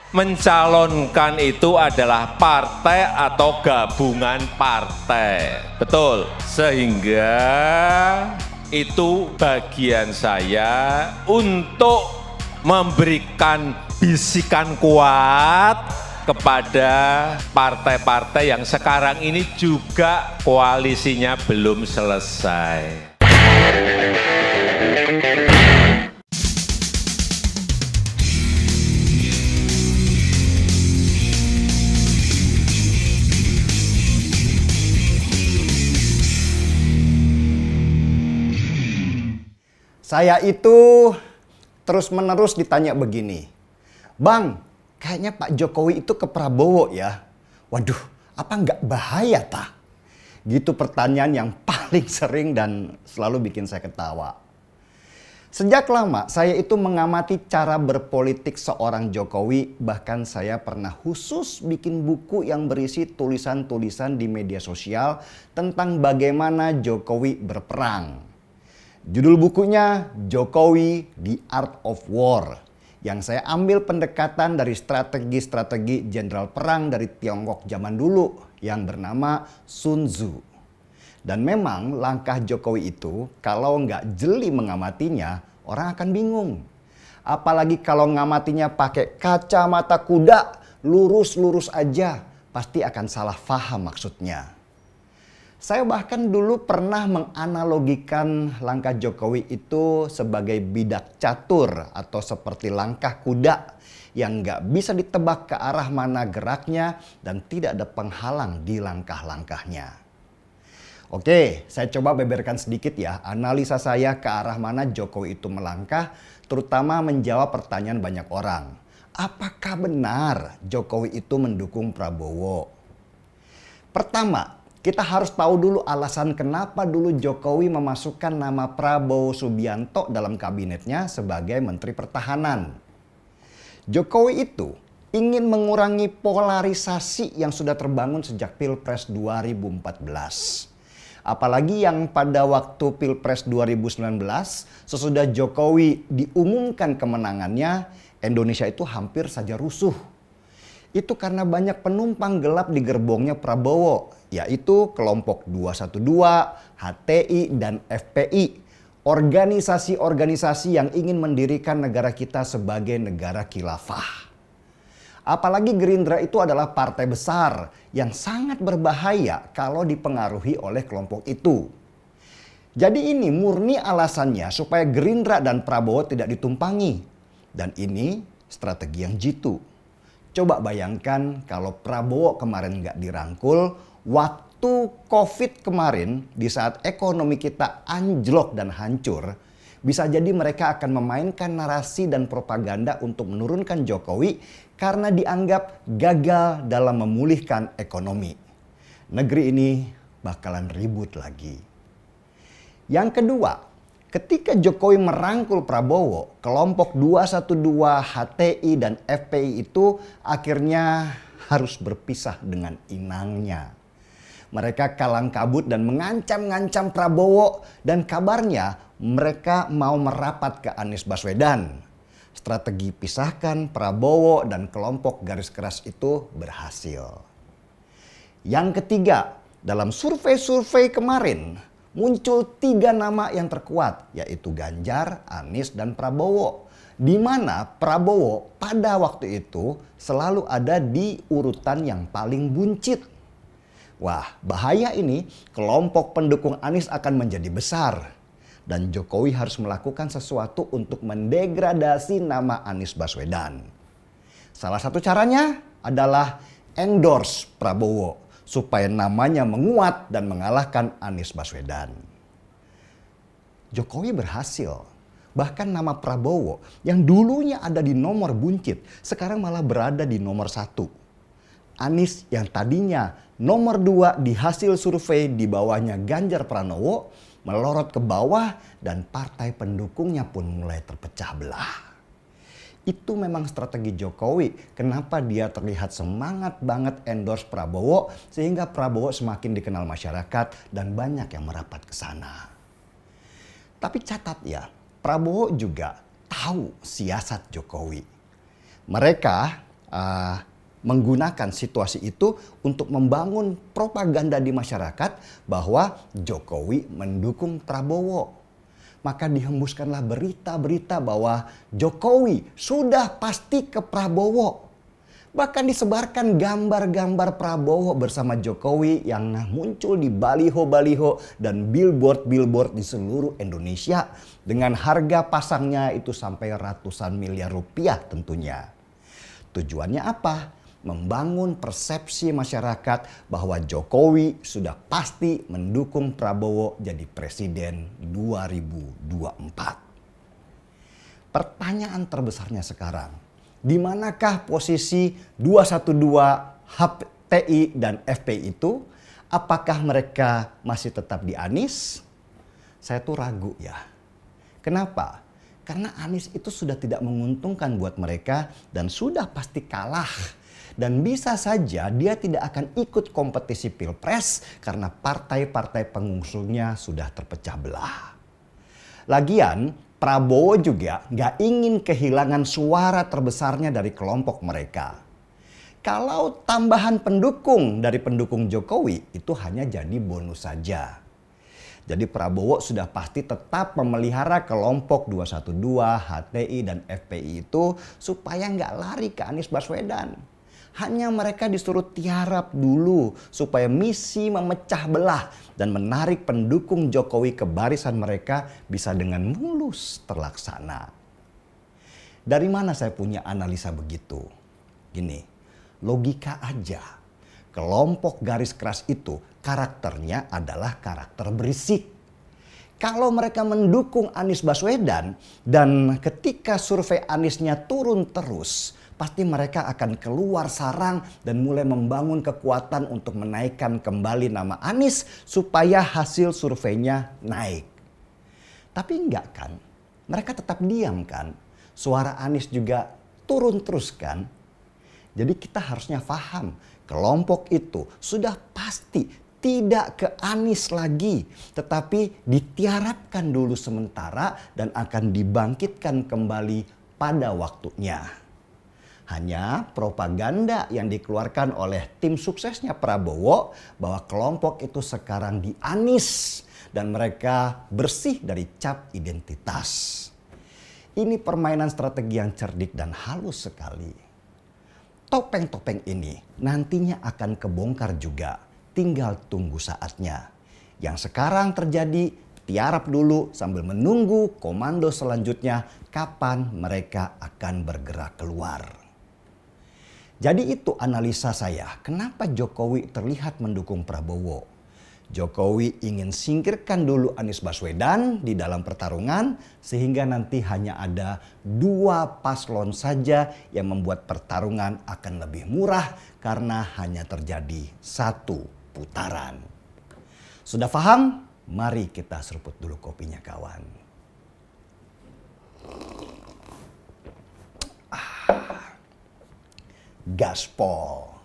mencalonkan itu adalah partai atau gabungan partai. Betul. Sehingga itu bagian saya untuk memberikan bisikan kuat kepada partai-partai yang sekarang ini juga koalisinya belum selesai. Saya itu terus-menerus ditanya begini, Bang, kayaknya Pak Jokowi itu ke Prabowo ya. Waduh, apa nggak bahaya tak? Gitu pertanyaan yang paling sering dan selalu bikin saya ketawa. Sejak lama saya itu mengamati cara berpolitik seorang Jokowi, bahkan saya pernah khusus bikin buku yang berisi tulisan-tulisan di media sosial tentang bagaimana Jokowi berperang. Judul bukunya Jokowi The Art of War, yang saya ambil pendekatan dari strategi-strategi jenderal perang dari Tiongkok zaman dulu yang bernama Sun Tzu. Dan memang langkah Jokowi itu kalau nggak jeli mengamatinya, orang akan bingung. Apalagi kalau ngamatinya pakai kacamata kuda, lurus-lurus aja, pasti akan salah paham maksudnya. Saya bahkan dulu pernah menganalogikan langkah Jokowi itu sebagai bidak catur atau seperti langkah kuda yang nggak bisa ditebak ke arah mana geraknya dan tidak ada penghalang di langkah-langkahnya. Oke, saya coba beberkan sedikit ya analisa saya ke arah mana Jokowi itu melangkah, terutama menjawab pertanyaan banyak orang. Apakah benar Jokowi itu mendukung Prabowo? Pertama, kita harus tahu dulu alasan kenapa dulu Jokowi memasukkan nama Prabowo Subianto dalam kabinetnya sebagai Menteri Pertahanan. Jokowi itu ingin mengurangi polarisasi yang sudah terbangun sejak Pilpres 2014. Apalagi yang pada waktu Pilpres 2019, sesudah Jokowi diumumkan kemenangannya, Indonesia itu hampir saja rusuh. Itu karena banyak penumpang gelap di gerbongnya Prabowo, yaitu kelompok 212, HTI, dan FPI. Organisasi-organisasi yang ingin mendirikan negara kita sebagai negara khilafah. Apalagi Gerindra itu adalah partai besar yang sangat berbahaya kalau dipengaruhi oleh kelompok itu. Jadi ini murni alasannya supaya Gerindra dan Prabowo tidak ditumpangi. Dan ini strategi yang jitu. Coba bayangkan kalau Prabowo kemarin nggak dirangkul, waktu COVID kemarin di saat ekonomi kita anjlok dan hancur, bisa jadi mereka akan memainkan narasi dan propaganda untuk menurunkan Jokowi karena dianggap gagal dalam memulihkan ekonomi. Negeri ini bakalan ribut lagi. Yang kedua, ketika Jokowi merangkul Prabowo, kelompok 212, HTI, dan FPI itu akhirnya harus berpisah dengan inangnya. Mereka kalang kabut dan mengancam-ngancam Prabowo dan kabarnya mereka mau merapat ke Anies Baswedan. Strategi pisahkan Prabowo dan kelompok garis keras itu berhasil. Yang ketiga, dalam survei-survei kemarin muncul 3 nama yang terkuat, yaitu Ganjar, Anies, dan Prabowo. Di mana Prabowo pada waktu itu selalu ada di urutan yang paling buncit. Wah, bahaya ini, kelompok pendukung Anies akan menjadi besar. Dan Jokowi harus melakukan sesuatu untuk mendegradasi nama Anies Baswedan. Salah satu caranya adalah endorse Prabowo supaya namanya menguat dan mengalahkan Anies Baswedan. Jokowi berhasil. Bahkan nama Prabowo yang dulunya ada di nomor buncit sekarang malah berada di nomor 1. Anies yang tadinya nomor 2 di hasil survei di bawahnya Ganjar Pranowo melorot ke bawah dan partai pendukungnya pun mulai terpecah belah. Itu memang strategi Jokowi. Kenapa dia terlihat semangat banget endorse Prabowo sehingga Prabowo semakin dikenal masyarakat dan banyak yang merapat ke sana. Tapi catat ya, Prabowo juga tahu siasat Jokowi. Mereka menggunakan situasi itu untuk membangun propaganda di masyarakat bahwa Jokowi mendukung Prabowo. Maka dihembuskanlah berita-berita bahwa Jokowi sudah pasti ke Prabowo. Bahkan disebarkan gambar-gambar Prabowo bersama Jokowi yang muncul di baliho-baliho dan billboard-billboard di seluruh Indonesia dengan harga pasangnya itu sampai ratusan miliar rupiah tentunya. Tujuannya apa? Membangun persepsi masyarakat bahwa Jokowi sudah pasti mendukung Prabowo jadi presiden 2024. Pertanyaan terbesarnya sekarang, di manakah posisi 212, HTI dan FPI itu? Apakah mereka masih tetap di Anies? Saya tuh ragu ya. Kenapa? Karena Anies itu sudah tidak menguntungkan buat mereka dan sudah pasti kalah. Dan bisa saja dia tidak akan ikut kompetisi Pilpres karena partai-partai pengusungnya sudah terpecah belah. Lagian Prabowo juga nggak ingin kehilangan suara terbesarnya dari kelompok mereka. Kalau tambahan pendukung dari pendukung Jokowi itu hanya jadi bonus saja. Jadi Prabowo sudah pasti tetap memelihara kelompok 212, HTI dan FPI itu supaya nggak lari ke Anies Baswedan. Hanya mereka disuruh tiarap dulu supaya misi memecah belah dan menarik pendukung Jokowi ke barisan mereka bisa dengan mulus terlaksana. Dari mana saya punya analisa begitu? Gini, logika aja. Kelompok garis keras itu karakternya adalah karakter berisik. Kalau mereka mendukung Anies Baswedan dan ketika survei Aniesnya turun terus, pasti mereka akan keluar sarang dan mulai membangun kekuatan untuk menaikkan kembali nama Anies supaya hasil surveinya naik. Tapi enggak kan? Mereka tetap diam kan? Suara Anies juga turun terus kan? Jadi kita harusnya paham, kelompok itu sudah pasti tidak ke Anies lagi, tetapi ditiarapkan dulu sementara dan akan dibangkitkan kembali pada waktunya. Hanya propaganda yang dikeluarkan oleh tim suksesnya Prabowo bahwa kelompok itu sekarang di Anies dan mereka bersih dari cap identitas. Ini permainan strategi yang cerdik dan halus sekali. Topeng-topeng ini nantinya akan kebongkar juga, tinggal tunggu saatnya. Yang sekarang terjadi, tiarap dulu sambil menunggu komando selanjutnya kapan mereka akan bergerak keluar. Jadi itu analisa saya, kenapa Jokowi terlihat mendukung Prabowo. Jokowi ingin singkirkan dulu Anies Baswedan di dalam pertarungan sehingga nanti hanya ada 2 paslon saja yang membuat pertarungan akan lebih murah karena hanya terjadi 1 putaran. Sudah paham? Mari kita seruput dulu kopinya kawan. Gaspol.